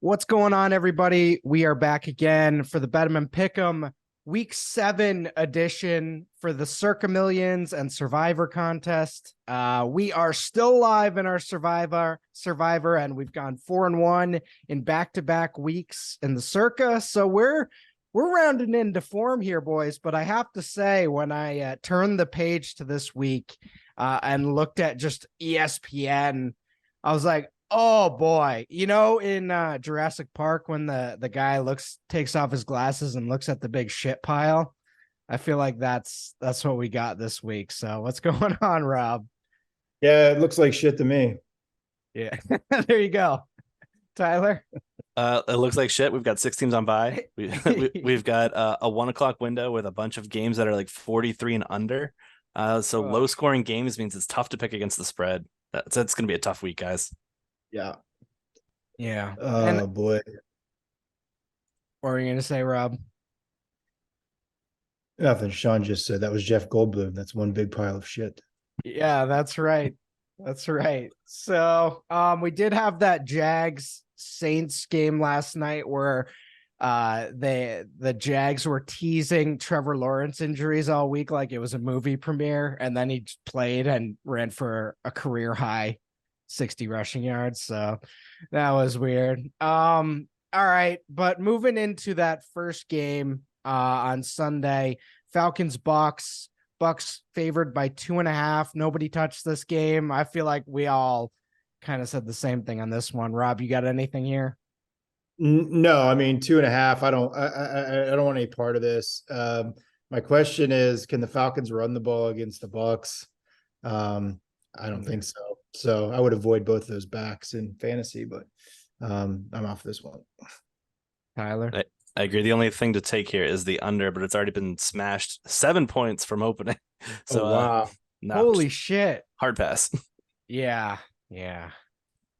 What's going on, everybody? We are back again for the Betterman Pick'em Week 7 edition for the Circa Millions and Survivor contest. We are still live in our Survivor, and we've gone 4-1 in back-to-back weeks in the Circa. So we're rounding into form here, boys. But I have to say, when I turned the page to this week and looked at just ESPN, I was like, oh boy, in Jurassic Park when the guy takes off his glasses and looks at the big shit pile. I feel like that's what we got this week. So what's going on, Rob? Yeah, it looks like shit to me. Yeah, there you go, Tyler. It looks like shit. We've got 6 teams on bye. We've got a 1 o'clock window with a bunch of games that are like 43 and under. So low scoring games means it's tough to pick against the spread. So it's going to be a tough week, guys. Yeah. Oh boy. What were you gonna say, Rob? Nothing. Sean just said that was Jeff Goldblum. That's one big pile of shit. Yeah, that's right. That's right. So we did have that Jags Saints game last night where the Jags were teasing Trevor Lawrence injuries all week like it was a movie premiere, and then he played and ran for a career high 60 rushing yards. So that was weird. All right, but moving into that first game on Sunday, Falcons Bucks favored by 2.5. Nobody touched this game. I feel like we all kind of said the same thing on this one. Rob, you got anything here? No, I mean 2.5. I don't want any part of this. My question is, can the Falcons run the ball against the Bucks? I don't think so. So I would avoid both of those backs in fantasy, but I'm off this one. Tyler? I agree. The only thing to take here is the under, but it's already been smashed 7 points from opening. So wow. Holy shit. Hard pass. Yeah.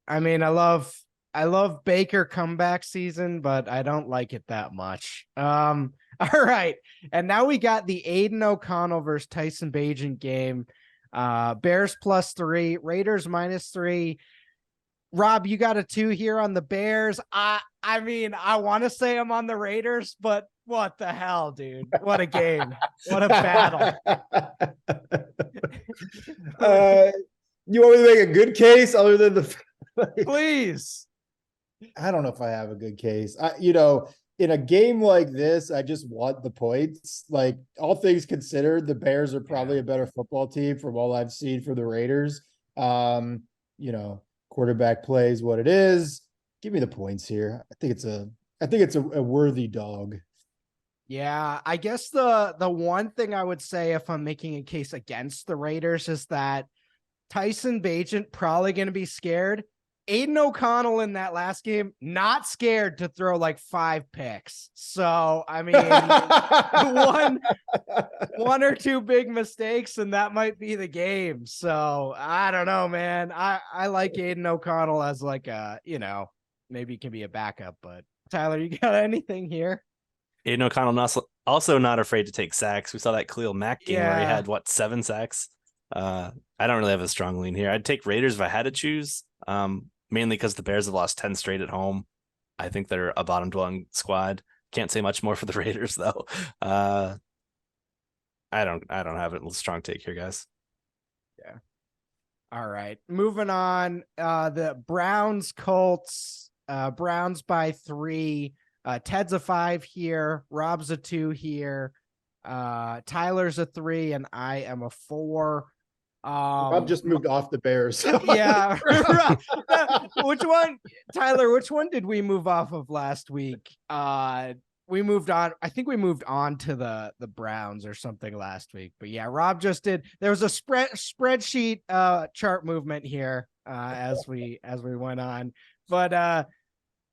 I mean, I love Baker comeback season, but I don't like it that much. All right. And now we got the Aiden O'Connell versus Tyson Bagent game. Bears +3, Raiders -3. Rob, you got a 2 here on the Bears. I mean, I want to say I'm on the Raiders, but what the hell, dude? What a game. What a battle. You want me to make a good case other than the Please. I don't know if I have a good case. In a game like this, I just want the points. Like, all things considered, the Bears are probably a better football team from all I've seen for the Raiders. Quarterback plays what it is. Give me the points here. I think it's a worthy dog. Yeah, I guess the one thing I would say if I'm making a case against the Raiders is that Tyson Bagent probably going to be scared. Aiden O'Connell in that last game, not scared to throw like 5 picks. So, I mean, one or 2 big mistakes, and that might be the game. So, I don't know, man. I like Aiden O'Connell as like maybe he can be a backup. But Tyler, you got anything here? Aiden O'Connell also not afraid to take sacks. We saw that Khalil Mack game where he had 7 sacks. I don't really have a strong lean here. I'd take Raiders if I had to choose. Mainly because the Bears have lost 10 straight at home. I think they're a bottom dwelling squad. Can't say much more for the Raiders though. I don't have a strong take here, guys. Yeah. All right. Moving on. The Browns Colts. Browns by 3. Ted's a 5 here. Rob's a 2 here. Tyler's a 3, and I am a 4. I've just moved off the Bears. Yeah. Which one, Tyler, which one did we move off of last week? We moved on. I think we moved on to the Browns or something last week. But yeah, Rob just did. There was a spreadsheet chart movement here as we went on. But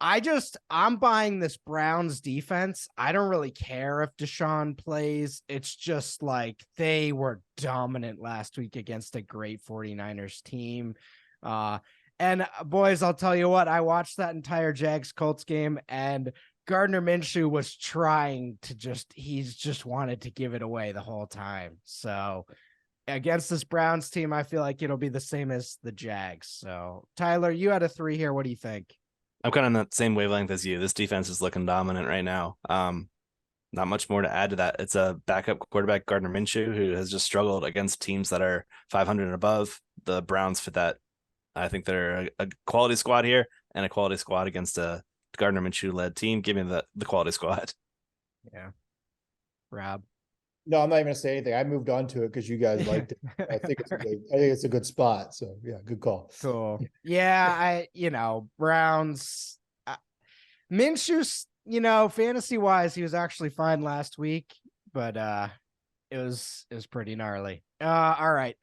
I'm buying this Browns defense. I don't really care if Deshaun plays. It's just like they were dominant last week against a great 49ers team. And boys, I'll tell you what, I watched that entire Jags Colts game, and Gardner Minshew was trying to he's just wanted to give it away the whole time. So against this Browns team, I feel like it'll be the same as the Jags. So Tyler, you had a 3 here. What do you think? I'm kind of on that same wavelength as you. This defense is looking dominant right now. Not much more to add to that. It's a backup quarterback, Gardner Minshew, who has just struggled against teams that are 500 and above. The Browns fit that. I think they're a quality squad here and a quality squad against a Gardner Minshew-led team. Give me the quality squad. Yeah. Rob? No, I'm not even gonna say anything. I moved on to it because you guys liked it. I think it's a good spot. So yeah, good call. Cool. Yeah, Browns. Minshew's, fantasy wise, he was actually fine last week, but it was pretty gnarly. All right.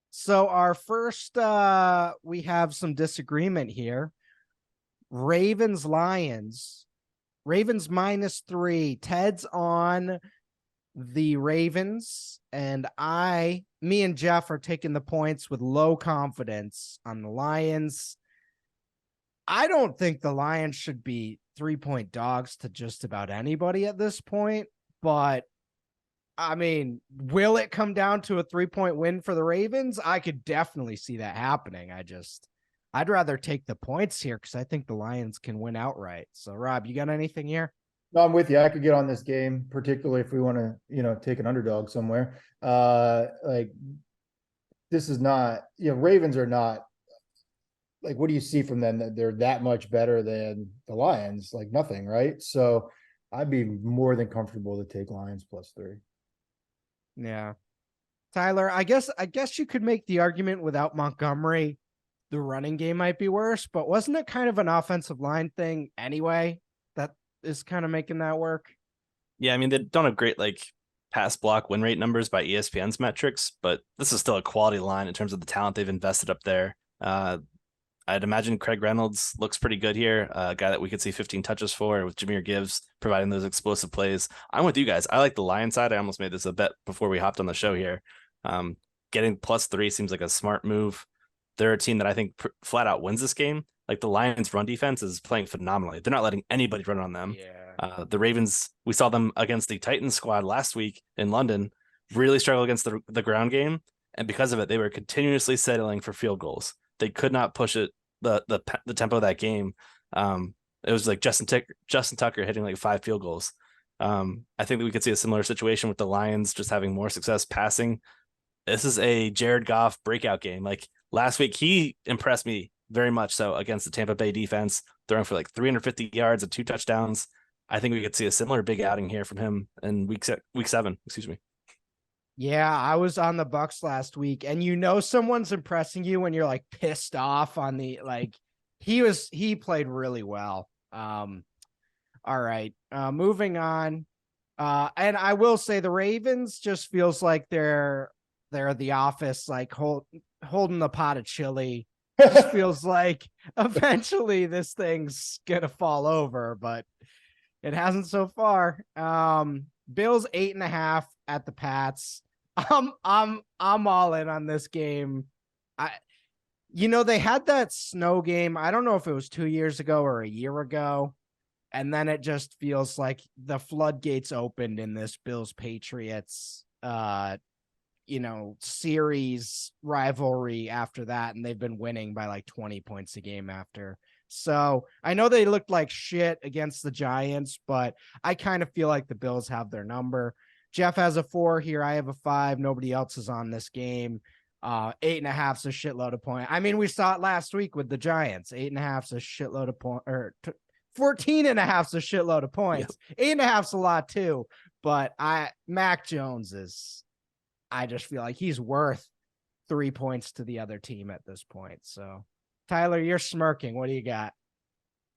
So our first, we have some disagreement here. Ravens Lions. Ravens -3. Ted's on the Ravens, and me and Jeff are taking the points with low confidence on the Lions. I don't think the Lions should be 3-point dogs to just about anybody at this point, but I mean, will it come down to a 3-point win for the Ravens? I could definitely see that happening. I'd rather take the points here because I think the Lions can win outright. So Rob, you got anything here? No, I'm with you. I could get on this game, particularly if we want to, take an underdog somewhere. Like this is not, Ravens are not like, what do you see from them that they're that much better than the Lions? Like nothing, right? So I'd be more than comfortable to take Lions +3. Yeah. Tyler, I guess you could make the argument without Montgomery, the running game might be worse, but wasn't it kind of an offensive line thing anyway? That is kind of making that work. Yeah, I mean, they don't have great pass block win rate numbers by ESPN's metrics, but this is still a quality line in terms of the talent they've invested up there. I'd imagine Craig Reynolds looks pretty good here, a guy that we could see 15 touches for, with Jahmyr Gibbs providing those explosive plays. I'm with you guys. I like the Lions side. I almost made this a bet before we hopped on the show here. Getting +3 seems like a smart move. They're a team that I think flat out wins this game. Like the Lions' run defense is playing phenomenally. They're not letting anybody run on them. Yeah. The Ravens, we saw them against the Titans squad last week in London, really struggle against the ground game. And because of it, they were continuously settling for field goals. They could not push it, the tempo of that game. It was like Justin Tucker hitting like 5 field goals. I think that we could see a similar situation with the Lions just having more success passing. This is a Jared Goff breakout game. Like last week, he impressed me very much so against the Tampa Bay defense, throwing for like 350 yards and 2 touchdowns. I think we could see a similar big outing here from him in week 7. Excuse me. Yeah, I was on the Bucks last week, and someone's impressing you when you're like pissed off on the he played really well. All right, moving on. And I will say the Ravens just feels like they're the office, like holding the pot of chili. Just feels like eventually this thing's gonna fall over, but it hasn't so far. Bills 8.5 at the Pats. I'm all in on this game. They had that snow game. I don't know if it was 2 years ago or a year ago. And then it just feels like the floodgates opened in this Bills Patriots, series rivalry after that. And they've been winning by like 20 points a game after. So I know they looked like shit against the Giants, but I kind of feel like the Bills have their number. Jeff has a 4 here. I have a 5. Nobody else is on this game. 8.5's a shitload of points. I mean, we saw it last week with the Giants. 8.5's a shitload of points, or 14.5's a shitload of points. Yep. 8.5's a lot too. But Mac Jones I just feel like he's worth 3 points to the other team at this point. So Tyler, you're smirking. What do you got?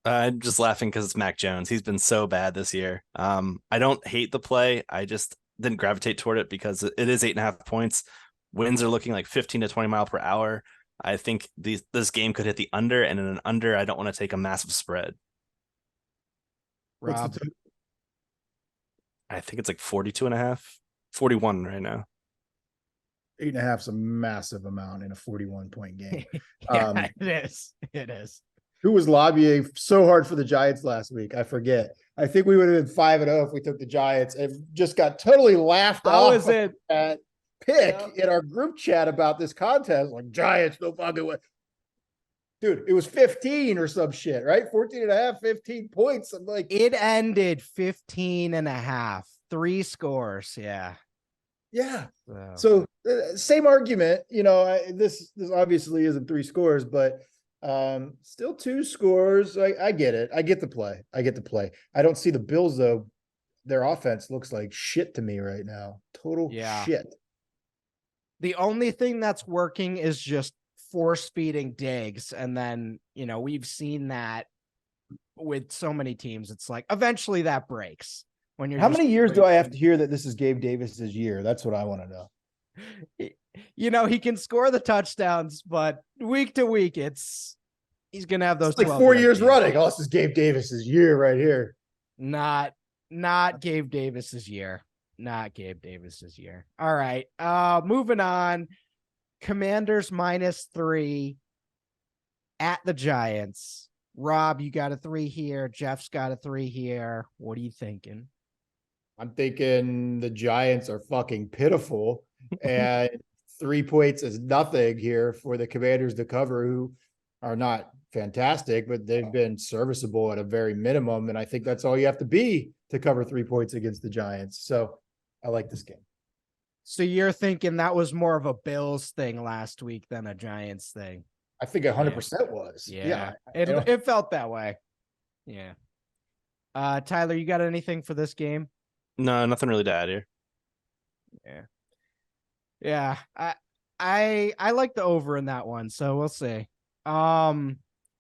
I'm just laughing because it's Mac Jones. He's been so bad this year. I don't hate the play. I just didn't gravitate toward it because it is 8.5 points. Winds are looking like 15 to 20 mile per hour. I think this game could hit the under, and in an under, I don't want to take a massive spread. Rob, I think it's like 42.5, 41 right now. 8.5's a massive amount in a 41-point game. Yeah, it is. Who was lobbying so hard for the Giants last week? I forget. I think we would have been 5-0 if we took the Giants, and just got totally laughed off at pick in our group chat about this contest. Like, Giants, no fucking way. dude, it was 15 or some shit, right? 14 and a half, 15 points. I'm like, it ended 15.5, 3 scores. Yeah. yeah. So same argument, this obviously isn't 3 scores, but still 2 scores. I get it. I get the play. I don't see the Bills though. Their offense looks like shit to me right now. Total shit. The only thing that's working is just force feeding Diggs. And then, we've seen that with so many teams. It's like eventually that breaks when you're How many years do I have to hear that this is Gabe Davis's year? That's what I want to know. He can score the touchdowns, but week to week, he's going to have those. It's like 4 years running. Oh, this is Gabe Davis's year right here. Not Gabe Davis's year. Not Gabe Davis's year. All right. Moving on. Commanders -3 at the Giants. Rob, you got a 3 here. Jeff's got a 3 here. What are you thinking? I'm thinking the Giants are fucking pitiful, and 3 points is nothing here for the Commanders to cover, who are not fantastic, but they've been serviceable at a very minimum. And I think that's all you have to be to cover 3 points against the Giants. So I like this game. So you're thinking that was more of a Bills thing last week than a Giants thing? I think 100% was. Yeah. It felt that way. Yeah. Tyler, you got anything for this game? No, nothing really to add here. Yeah. I like the over in that one, so we'll see. All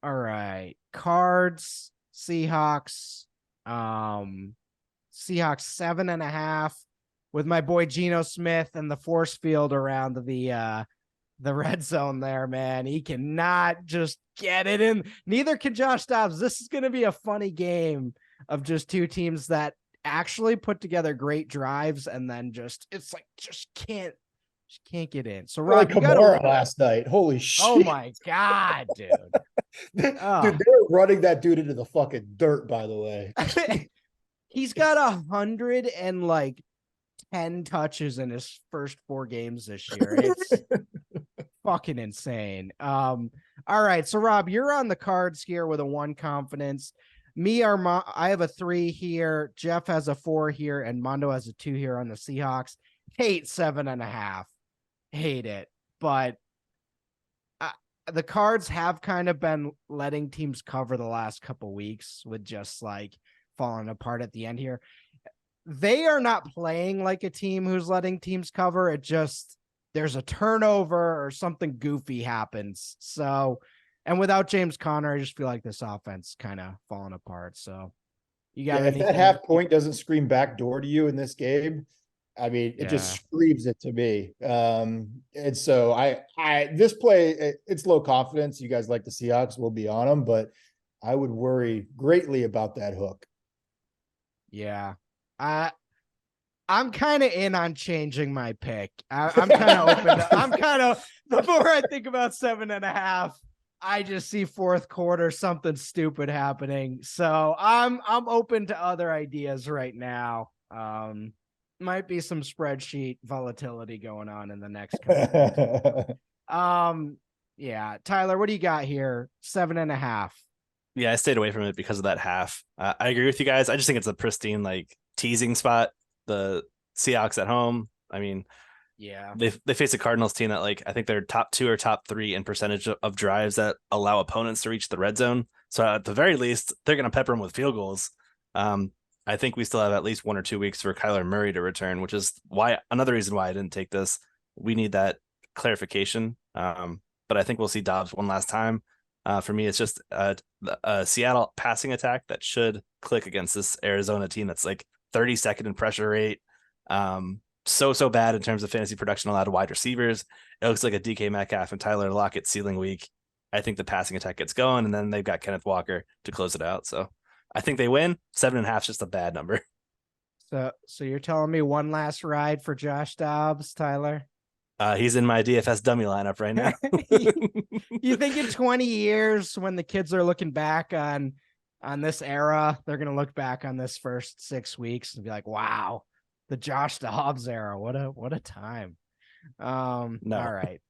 right. Cards, Seahawks. Seahawks 7.5 with my boy Geno Smith and the force field around the red zone there, man. He cannot just get it in. Neither can Josh Dobbs. This is going to be a funny game of just 2 teams that actually put together great drives and then just can't get in. So Rob, you got last night. Holy shit. Oh my God, dude. Dude, they were running that dude into the fucking dirt, by the way. He's got 110 touches in his first 4 games this year. It's fucking insane. All right. So Rob, you're on the cards here with a 1 confidence. I have a 3 here. Jeff has a 4 here, and Mondo has a 2 here on the Seahawks. Hate 7.5. Hate it. But the cards have kind of been letting teams cover the last couple weeks with just falling apart at the end here. They are not playing like a team who's letting teams cover. It just, there's a turnover or something goofy happens. So, and without James Conner, I just feel like this offense kind of falling apart. So you got if that half point doesn't scream backdoor to you in this game, I mean, it just screams it to me. And so this play, it's low confidence. You guys like the Seahawks, we'll be on them, but I would worry greatly about that hook. Yeah. I'm kind of in on changing my pick. I'm kind of open to, the more I think about 7.5, I just see fourth quarter, something stupid happening. So I'm open to other ideas right now. Might be some spreadsheet volatility going on in the next couple days. Yeah. Tyler, what do you got here? 7.5. Yeah, I stayed away from it because of that half. I agree with you guys. I just think it's a pristine teasing spot. The Seahawks at home. I mean, yeah, they face a Cardinals team that I think they're top 2 or top 3 in percentage of drives that allow opponents to reach the red zone. So at the very least, they're going to pepper them with field goals. I think we still have at least 1 or 2 weeks for Kyler Murray to return, which is another reason why I didn't take this. We need that clarification. But I think we'll see Dobbs one last time. For me, it's just a Seattle passing attack that should click against this Arizona team that's 32nd in pressure rate. So bad in terms of fantasy production allowed to wide receivers. It looks like a DK Metcalf and Tyler Lockett ceiling week. I think the passing attack gets going, and then they've got Kenneth Walker to close it out. So I think they win. 7.5 is just a bad number. So you're telling me one last ride for Josh Dobbs, Tyler? He's in my DFS dummy lineup right now. You think in 20 years when the kids are looking back on this era, they're going to look back on this first 6 weeks and be like, wow, the Josh Dobbs era. What a time. No. All right.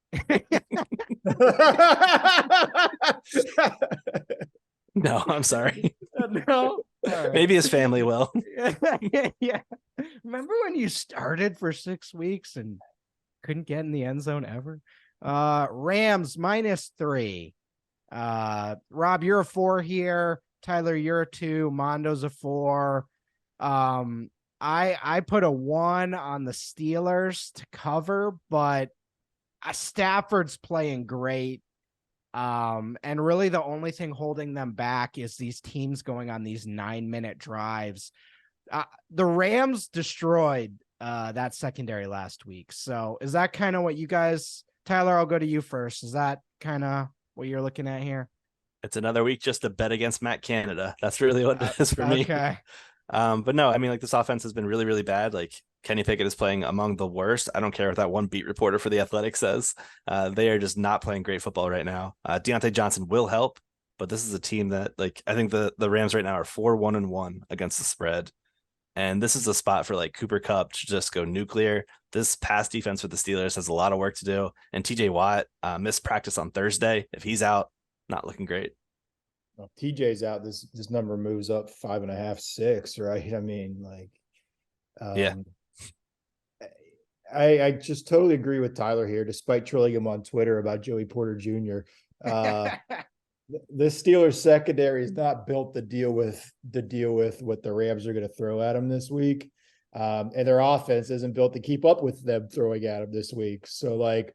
No, I'm sorry. No. All right. Maybe his family will. Yeah. Remember when you started for 6 weeks and couldn't get in the end zone ever? Rams -3. Rob, you're a 4 here. Tyler, you're a 2. Mondo's a 4. I put a 1 on the Steelers to cover, but Stafford's playing great. And really the only thing holding them back is these teams going on these 9-minute drives. The Rams destroyed that secondary last week. So is that kind of what you guys, Tyler, I'll go to you first. Is that kind of what you're looking at here? It's another week just to bet against Matt Canada. That's really what it is for me. Okay. But no, I mean, like, this offense has been really, really bad. Like, Kenny Pickett is playing among the worst. I don't care what that one beat reporter for The Athletic says. They are just not playing great football right now. Deontay Johnson will help, but this is a team that, like, I think the Rams right now are 4-1-1 against the spread. And this is a spot for like Cooper Kupp to just go nuclear. This pass defense for the Steelers has a lot of work to do. And TJ Watt missed practice on Thursday. If he's out, not looking great. Well, TJ's out. This number moves up 5.5, 6, right? I mean, like, Yeah. I just totally agree with Tyler here, despite trolling him on Twitter about Joey Porter Jr. The Steelers secondary is not built to deal with what the Rams are going to throw at them this week. And their offense isn't built to keep up with them throwing at them this week. So, like,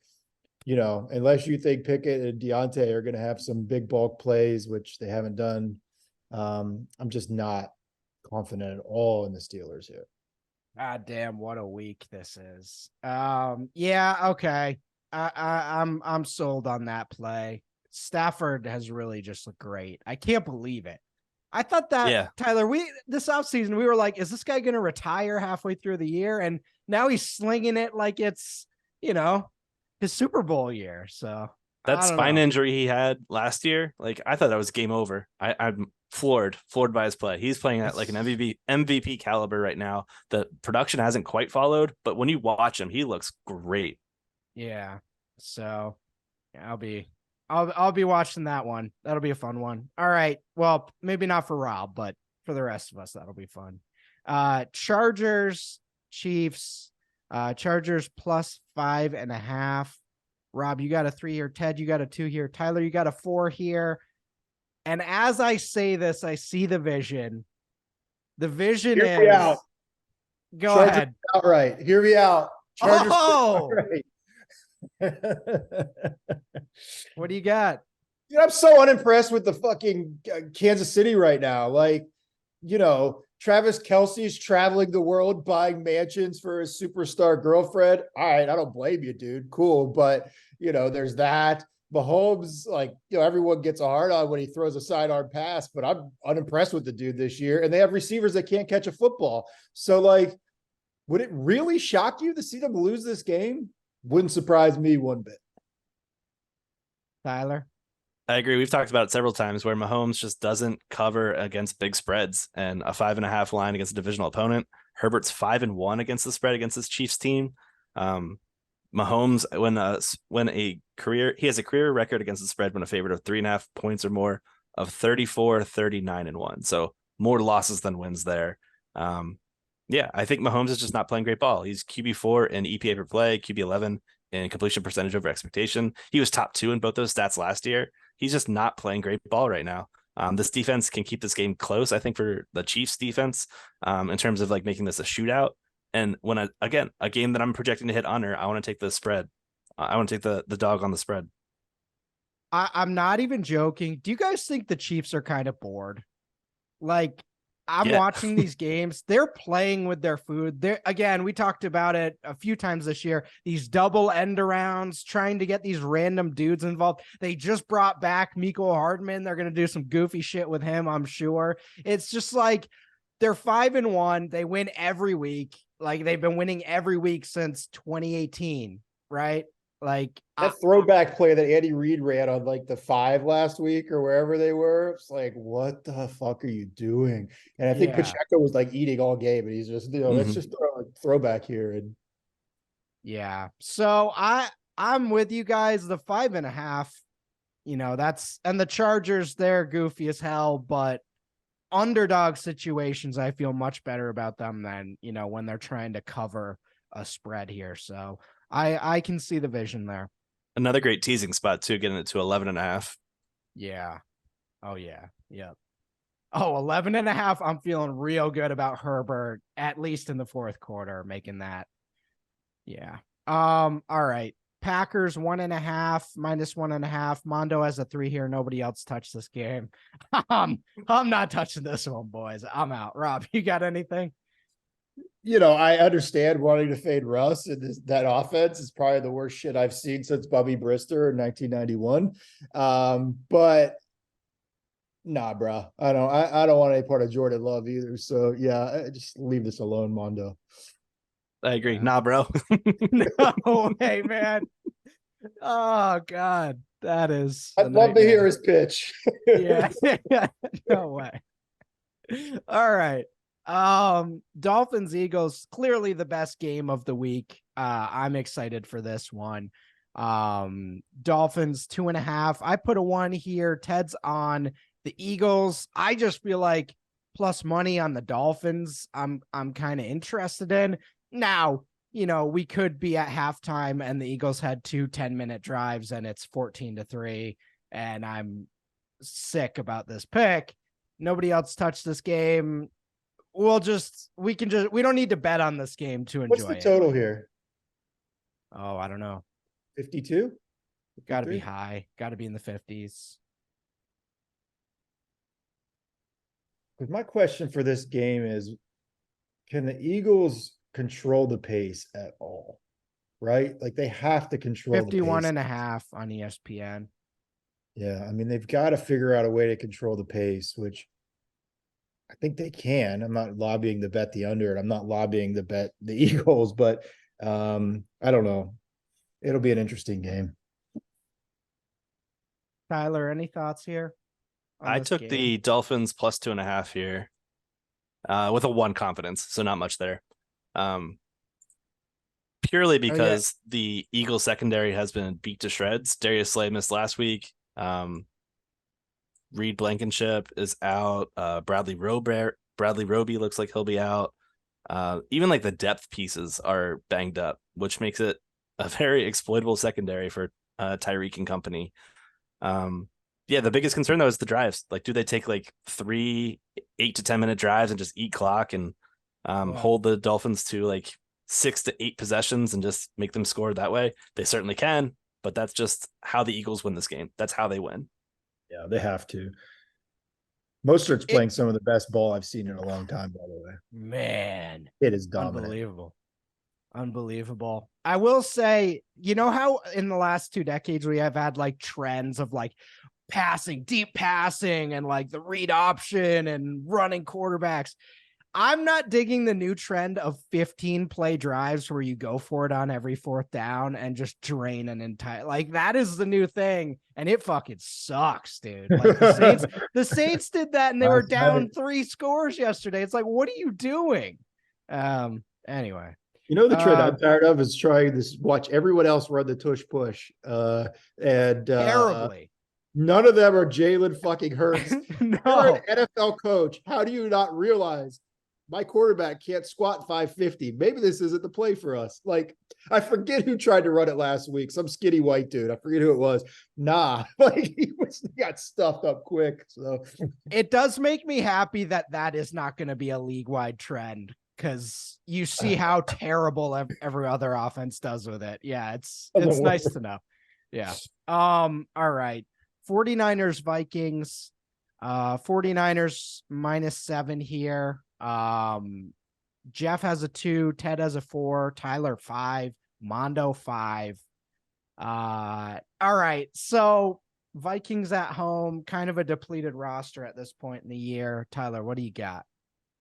you know, unless you think Pickett and Deontay are going to have some big bulk plays, which they haven't done, I'm just not confident at all in the Steelers here. God damn, what a week this is. Yeah, okay. I'm sold on that play. Stafford has really just looked great. I can't believe it. I thought that, Tyler, this offseason, we were like, is this guy going to retire halfway through the year? And now he's slinging it like it's, you know, his Super Bowl year. So that spine injury he had last year, like, I thought that was game over. I'm floored by his play. He's playing at like an MVP caliber right now. The production hasn't quite followed, but when you watch him, he looks great. Yeah. So I'll be watching that one. That'll be a fun one. All right. Well, maybe not for Rob, but for the rest of us, that'll be fun. Chargers, Chiefs, Chargers +5.5. Rob, you got a 3 here. Ted, you got a 2 here. Tyler, you got a 4 here. And as I say this, I see the vision. The vision Hear me out. Go Chargers ahead. Outright. Hear me out. Chargers outright. What do you got? Dude, I'm so unimpressed with the fucking Kansas City right now. Like, you know, Travis Kelce's traveling the world buying mansions for his superstar girlfriend. All right, I don't blame you, dude. Cool. But, you know, there's that. Mahomes, like, you know, everyone gets a hard on when he throws a sidearm pass, but I'm unimpressed with the dude this year. And they have receivers that can't catch a football. So, like, would it really shock you to see them lose this game? Wouldn't surprise me one bit. Tyler? I agree. We've talked about it several times where Mahomes just doesn't cover against big spreads, and a 5.5 line against a divisional opponent. Herbert's 5-1 against the spread against his Chiefs team. Mahomes, he has a career record against the spread when a favorite of 3.5 points or more of 34, 39-1. So more losses than wins there. Yeah, I think Mahomes is just not playing great ball. He's QB4 in EPA per play, QB11 in completion percentage over expectation. He was top 2 in both those stats last year. He's just not playing great ball right now. This defense can keep this game close, I think, for the Chiefs defense, in terms of like making this a shootout. And when a game that I'm projecting to hit under, I want to take the spread. I want to take the dog on the spread. I'm not even joking. Do you guys think the Chiefs are kind of bored? Like, I'm watching these games. They're playing with their food. Again, we talked about it a few times this year. These double end arounds, trying to get these random dudes involved. They just brought back Mecole Hardman. They're going to do some goofy shit with him, I'm sure. It's just like they're 5-1. They win every week. Like, they've been winning every week since 2018, right? Like that throwback play that Andy Reid ran on like the 5 last week or wherever they were. It's like, what the fuck are you doing? And I think Pacheco was like eating all game, and he's just, you know, let's just throw a throwback here. And yeah, so I I'm with you guys. The 5.5, and the Chargers, they're goofy as hell, but underdog situations, I feel much better about them than, when they're trying to cover a spread here. So I can see the vision there. Another great teasing spot too, getting it to 11.5. Yeah. Oh yeah. Yep. Oh, 11.5. I'm feeling real good about Herbert, at least in the fourth quarter, making that. Yeah. All right. Packers 1.5, -1.5. Mondo has a 3 here. Nobody else touched this game. I'm not touching this one, boys. I'm out. Rob, you got anything? I understand wanting to fade Russ, and that offense is probably the worst shit I've seen since Bubby Brister in 1991. But nah, bro, I don't want any part of Jordan Love either. So yeah, just leave this alone, Mondo. I agree. Nah, bro. No way, man. Oh God, that is. I'd love to hear his pitch. Yeah. No way. All right. Dolphins Eagles, clearly the best game of the week. I'm excited for this one. Dolphins 2.5. I put a 1 here. Ted's on the Eagles. I just feel like plus money on the Dolphins. I'm kind of interested in. Now, we could be at halftime and the Eagles had 2 10-minute drives and it's 14-3, and I'm sick about this pick. Nobody else touched this game. We don't need to bet on this game to enjoy it. What's the total here? Oh, I don't know. 52? Got to be high. Got to be in the 50s. Because my question for this game is, can the Eagles control the pace at all? Right? Like they have to control 51.5 on ESPN. Yeah, I mean, they've got to figure out a way to control the pace, which I think they can. I'm not lobbying to bet the under, and I'm not lobbying to bet the Eagles, but I don't know. It'll be an interesting game. Tyler, any thoughts here? I took the Dolphins plus 2.5 here with a 1 confidence, so not much there. Purely because the Eagles secondary has been beat to shreds. Darius Slay missed last week. Reed Blankenship is out. Bradley Roby looks like he'll be out. Even like the depth pieces are banged up, which makes it a very exploitable secondary for Tyreek and company. Yeah, the biggest concern though is the drives. Like, do they take like 3 8 to 10 minute drives and just eat clock and hold the Dolphins to like 6 to 8 possessions and just make them score that way? They certainly can, but that's just how the Eagles win this game. That's how they win. Yeah, they have to. Mostert's playing some of the best ball I've seen in a long time, by the way. Man, it is dominant. Unbelievable. I will say, how in the last 2 decades we have had like trends of like passing, deep passing, and like the read option and running quarterbacks. I'm not digging the new trend of 15 play drives where you go for it on every 4th down and just drain an entire, like that is the new thing. And it fucking sucks, dude. Like the Saints did that and they were down 3 scores yesterday. It's like, what are you doing? Anyway. The trend I'm tired of is trying this, watch everyone else run the tush push. And terribly. None of them are Jalen fucking Hurts. No. You're an NFL coach. How do you not realize my quarterback can't squat 550? Maybe this isn't the play for us. Like, I forget who tried to run it last week. Some skinny white dude. I forget who it was. Nah, like he got stuffed up quick. So it does make me happy that is not going to be a league-wide trend, because you see how terrible every other offense does with it. Yeah, it's nice to know. Yeah. All right. 49ers Vikings. 49ers -7 here. Jeff has a 2, Ted has a 4, Tyler 5, Mondo 5. All right. So Vikings at home, kind of a depleted roster at this point in the year. Tyler, what do you got?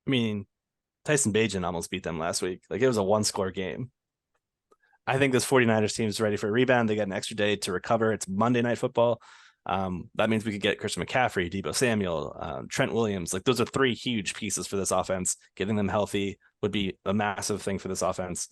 I mean, Tyson Bagent almost beat them last week. Like, it was a 1-score game. I think this 49ers team is ready for a rebound. They got an extra day to recover. It's Monday Night Football. That means we could get Christian McCaffrey, Deebo Samuel, Trent Williams. Like, those are 3 huge pieces for this offense. Getting them healthy would be a massive thing for this offense.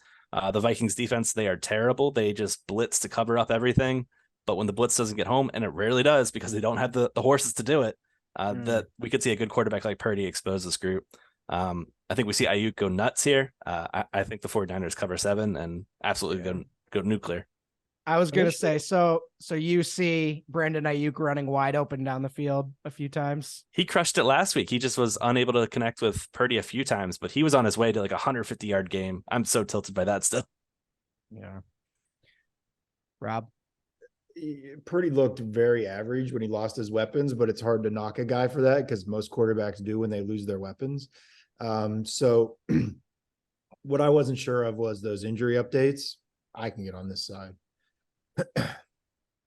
The Vikings defense, they are terrible. They just blitz to cover up everything. But when the blitz doesn't get home, and it rarely does because they don't have the horses to do it, that we could see a good quarterback like Purdy expose this group. I think we see Ayuk go nuts here. I think the 49ers cover 7 and absolutely go nuclear. I was going to say, so you see Brandon Ayuk running wide open down the field a few times. He crushed it last week. He just was unable to connect with Purdy a few times, but he was on his way to like a 150-yard game. I'm so tilted by that still. Yeah. Rob? Purdy looked very average when he lost his weapons, but it's hard to knock a guy for that because most quarterbacks do when they lose their weapons. So what I wasn't sure of was those injury updates. I can get on this side.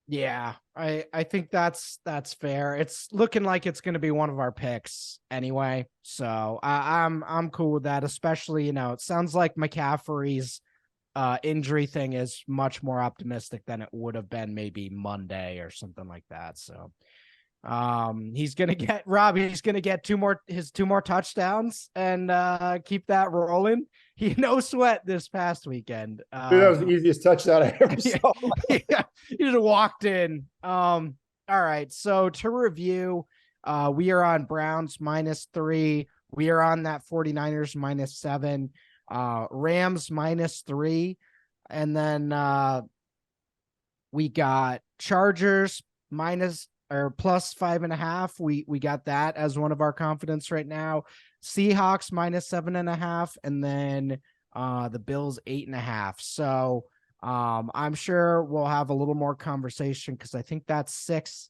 Yeah, I think that's fair. It's looking like it's going to be one of our picks anyway, so I'm cool with that. Especially, it sounds like McCaffrey's injury thing is much more optimistic than it would have been maybe Monday or something like that. So, he's gonna get his two more touchdowns and keep that rolling. He no sweat this past weekend. Dude, that was the easiest touchdown I ever saw. Yeah, he just walked in. All right. So to review, we are on Browns -3. We are on that 49ers -7, Rams -3. And then we got Chargers +5.5. We got that as one of our confidence right now. Seahawks -7.5, and then the Bills 8.5. So I'm sure we'll have a little more conversation because I think that's six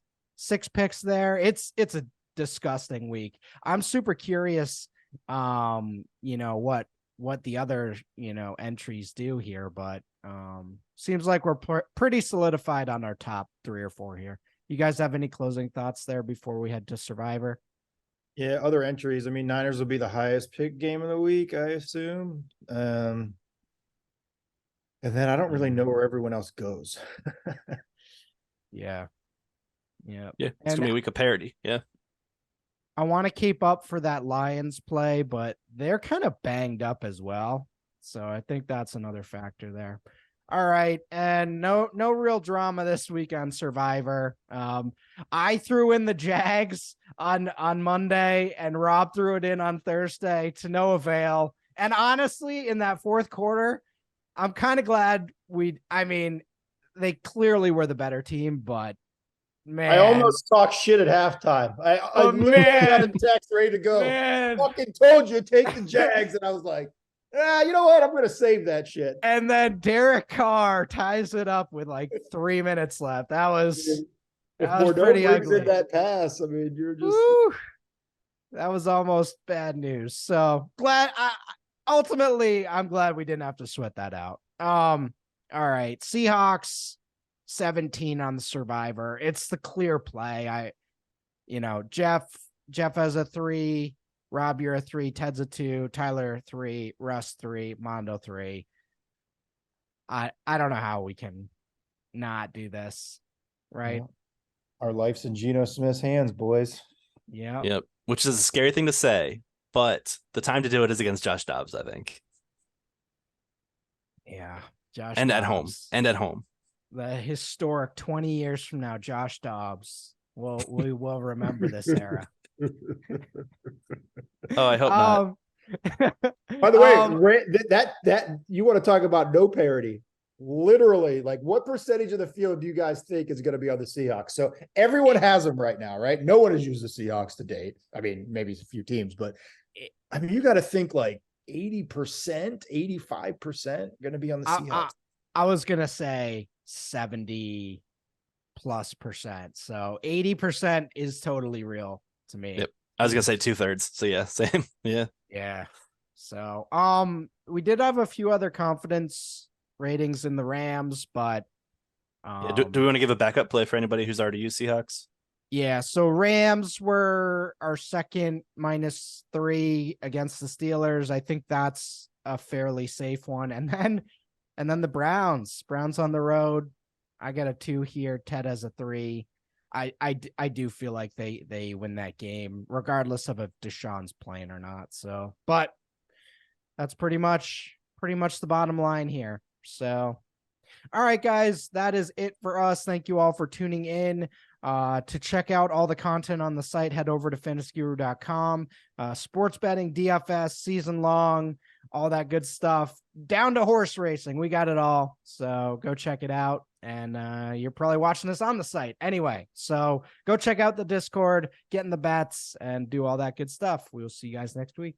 picks there. It's a disgusting week. I'm super curious, what the other entries do here, but seems like we're pretty solidified on our top 3 or 4 here. You guys have any closing thoughts there before we head to Survivor? Yeah, other entries. I mean, Niners will be the highest pick game of the week, I assume. And then I don't really know where everyone else goes. Yeah. It's gonna be a week of parity. Yeah. I want to keep up for that Lions play, but they're kind of banged up as well. So I think that's another factor there. All right. And no real drama this week on Survivor. I threw in the Jags on Monday and Rob threw it in on Thursday to no avail. And honestly, in that fourth quarter, I'm kind of glad they clearly were the better team, but man. I almost talked shit at halftime. I literally had a text ready to go. Man. Fucking told you, take the Jags. And I was like, you know what? I'm going to save that shit. And then Derek Carr ties it up with like 3 minutes left. That was pretty ugly. That pass. I mean, you're just. Woo! That was almost bad news. So ultimately, I'm glad we didn't have to sweat that out. All right. Seahawks 17 on the Survivor. It's the clear play. Jeff has a 3. Rob, you're a 3. Ted's a 2. Tyler 3. Russ 3. Mondo 3. I don't know how we can not do this, right? Well, our life's in Geno Smith's hands, boys. Yeah. Yep. Which is a scary thing to say, but the time to do it is against Josh Dobbs, I think. Yeah. Josh and Dobbs. at home. The historic 20 years from now, Josh Dobbs. We will remember this era. Oh, I hope not. By the way, that you want to talk about no parity. Literally, like what percentage of the field do you guys think is going to be on the Seahawks? So everyone has them right now, right? No one has used the Seahawks to date. I mean, maybe it's a few teams, but I mean, you got to think like 80%, 85% going to be on the Seahawks. I was going to say 70+%. So 80% is totally real to me. Yep. I was going to say 2/3. So yeah, same. Yeah. Yeah. So, we did have a few other confidence ratings in the Rams, but do we want to give a backup play for anybody who's already used Seahawks? Yeah, so Rams were our second -3 against the Steelers. I think that's a fairly safe one. And then the Browns on the road. I got a 2 here. Ted has a 3. I do feel like they win that game, regardless of if Deshaun's playing or not. So, but that's pretty much pretty much the bottom line here. So, all right, guys, that is it for us. Thank you all for tuning in. To check out all the content on the site, head over to FantasyGuru.com. Sports betting, DFS, season long, all that good stuff, down to horse racing. We got it all. So go check it out. And you're probably watching this on the site anyway. So go check out the Discord, get in the bets, and do all that good stuff. We will see you guys next week.